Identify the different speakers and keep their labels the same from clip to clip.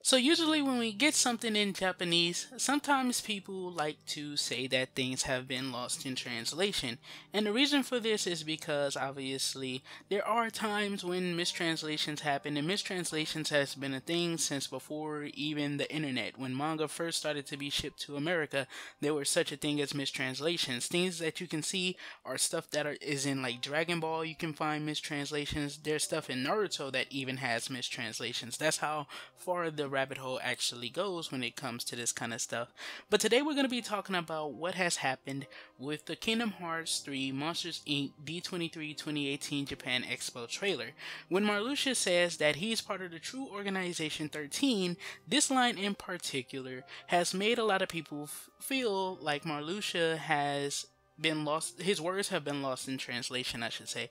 Speaker 1: So usually when we get something in Japanese, sometimes people like to say that things have been lost in translation. And the reason for this is because obviously there are times when mistranslations happen, and mistranslations has been a thing since before even the internet. When manga first started to be shipped to America, there was such a thing as mistranslations. Things that you can see are stuff that is in like Dragon Ball, you can find mistranslations. There's stuff in Naruto that even has mistranslations. That's how far the rabbit hole actually goes when it comes to this kind of stuff. But today we're going to be talking about what has happened with the Kingdom Hearts 3 Monsters Inc D23 2018 Japan Expo trailer. When Marluxia says that he's part of the true Organization 13, this line in particular has made a lot of people feel like Marluxia has been lost, his words have been lost in translation, I should say.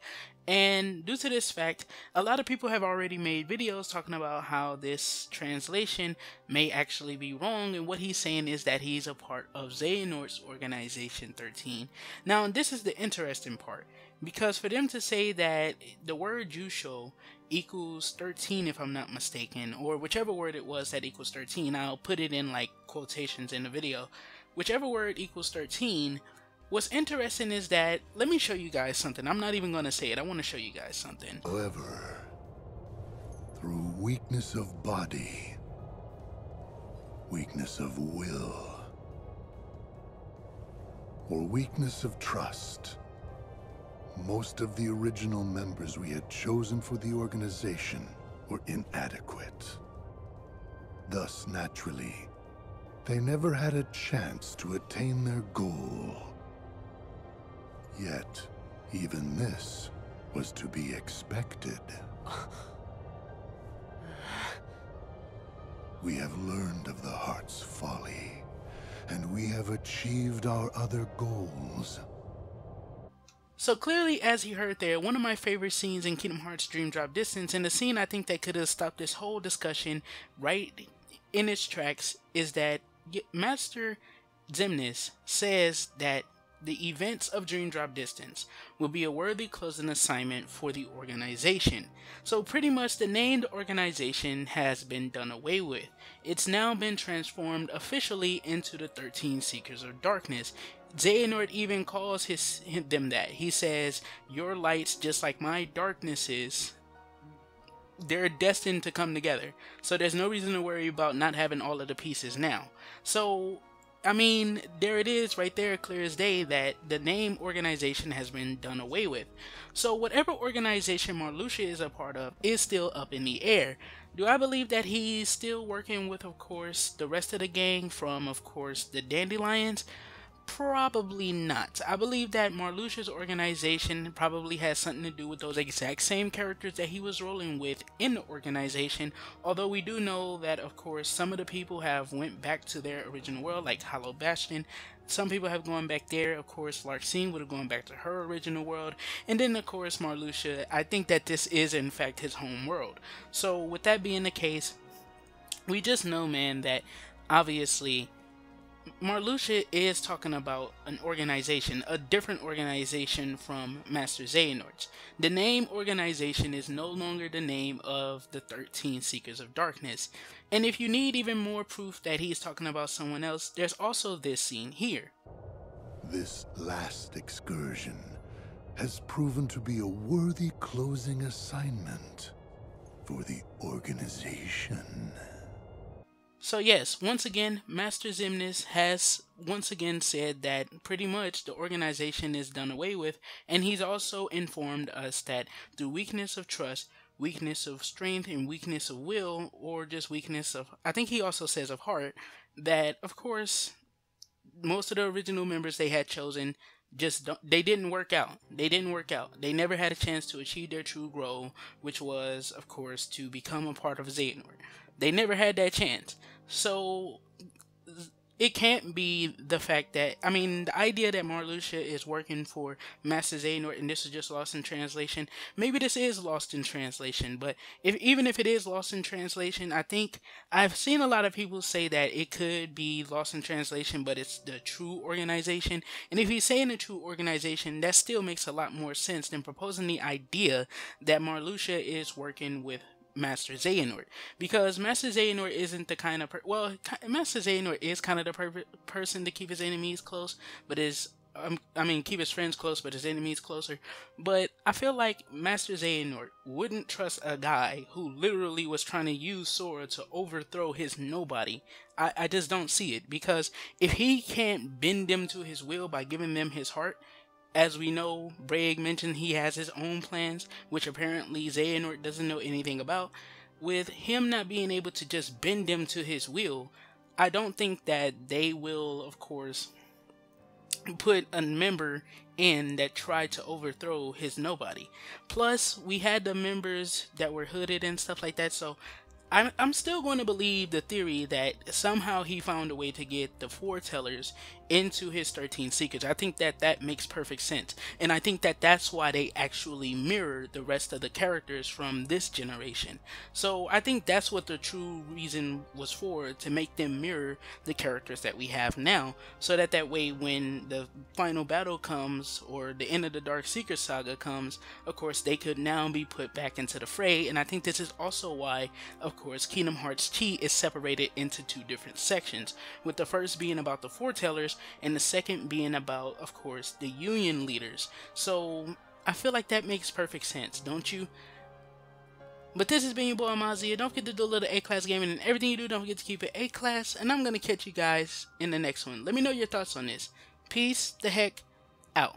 Speaker 1: And due to this fact, a lot of people have already made videos talking about how this translation may actually be wrong, and what he's saying is that he's a part of Xehanort's Organization 13. Now, this is the interesting part, because for them to say that the word Jusho equals 13, if I'm not mistaken, or whichever word it was that equals 13, I'll put it in like quotations in the video, whichever word equals 13, what's interesting is that, let me show you guys something. I'm not even going to say it. I want to show you guys something.
Speaker 2: However, through weakness of body, weakness of will, or weakness of trust, most of the original members we had chosen for the organization were inadequate. Thus, naturally, they never had a chance to attain their goal. Yet, even this was to be expected. We have learned of the heart's folly, and we have achieved our other goals.
Speaker 1: So clearly, as you heard there, one of my favorite scenes in Kingdom Hearts Dream Drop Distance, and the scene I think that could have stopped this whole discussion right in its tracks, is that Master Xemnas says that the events of Dream Drop Distance will be a worthy closing assignment for the organization. So pretty much the named organization has been done away with. It's now been transformed officially into the 13 Seekers of Darkness. Xehanort even calls them that. He says, your lights, just like my darknesses, they're destined to come together. So there's no reason to worry about not having all of the pieces now. So I mean, there it is right there, clear as day, that the name organization has been done away with. So whatever organization Marluxia is a part of is still up in the air. Do I believe that he's still working with, of course, the rest of the gang from, of course, the Dandelions? Probably not. I believe that Marluxia's organization probably has something to do with those exact same characters that he was rolling with in the organization, although we do know that, of course, some of the people have went back to their original world, like Hollow Bastion. Some people have gone back there. Of course, Larxene would have gone back to her original world, and then of course Marluxia, I think that this is in fact his home world. So with that being the case, we just know, man, that obviously Marluxia is talking about an organization, a different organization from Master Xehanort's. The name organization is no longer the name of the 13 Seekers of Darkness. And if you need even more proof that he's talking about someone else, there's also this scene here.
Speaker 2: This last excursion has proven to be a worthy closing assignment for the organization.
Speaker 1: So yes, once again, Master Xemnas has once again said that pretty much the organization is done away with, and he's also informed us that through weakness of trust, weakness of strength, and weakness of will, or just weakness of, I think he also says of heart, that of course, most of the original members they had chosen they didn't work out. They didn't work out. They never had a chance to achieve their true goal, which was, of course, to become a part of Xehanort. They never had that chance. So it can't be the fact that, I mean, the idea that Marluxia is working for Master Xehanort and this is just lost in translation, maybe this is lost in translation, but even if it is lost in translation, I think I've seen a lot of people say that it could be lost in translation, but it's the true organization. And if he's saying the true organization, that still makes a lot more sense than proposing the idea that Marluxia is working with Master Xehanort, because Master Xehanort isn't the kind of Master Xehanort is kind of the perfect person to keep his enemies close, but keep his friends close, but his enemies closer. But I feel like Master Xehanort wouldn't trust a guy who literally was trying to use Sora to overthrow his nobody. I just don't see it, because if he can't bend them to his will by giving them his heart, as we know, Braig mentioned he has his own plans, which apparently Xehanort doesn't know anything about. With him not being able to just bend them to his will, I don't think that they will, of course, put a member in that tried to overthrow his nobody. Plus, we had the members that were hooded and stuff like that, so I'm still going to believe the theory that somehow he found a way to get the foretellers into his 13 secrets. I think that makes perfect sense, and I think that's why they actually mirror the rest of the characters from this generation. So I think that's what the true reason was for, to make them mirror the characters that we have now, so that way when the final battle comes, or the end of the Dark Secret Saga comes, of course they could now be put back into the fray. And I think this is also why, of course, Kingdom Hearts Chi is separated into two different sections, with the first being about the foretellers and the second being about, of course, the Union leaders. So I feel like that makes perfect sense, don't you? But this has been your boy Amaziah. Don't forget to do a little A-Class gaming, and everything you do, don't forget to keep it A-Class, and I'm going to catch you guys in the next one. Let me know your thoughts on this. Peace the heck out.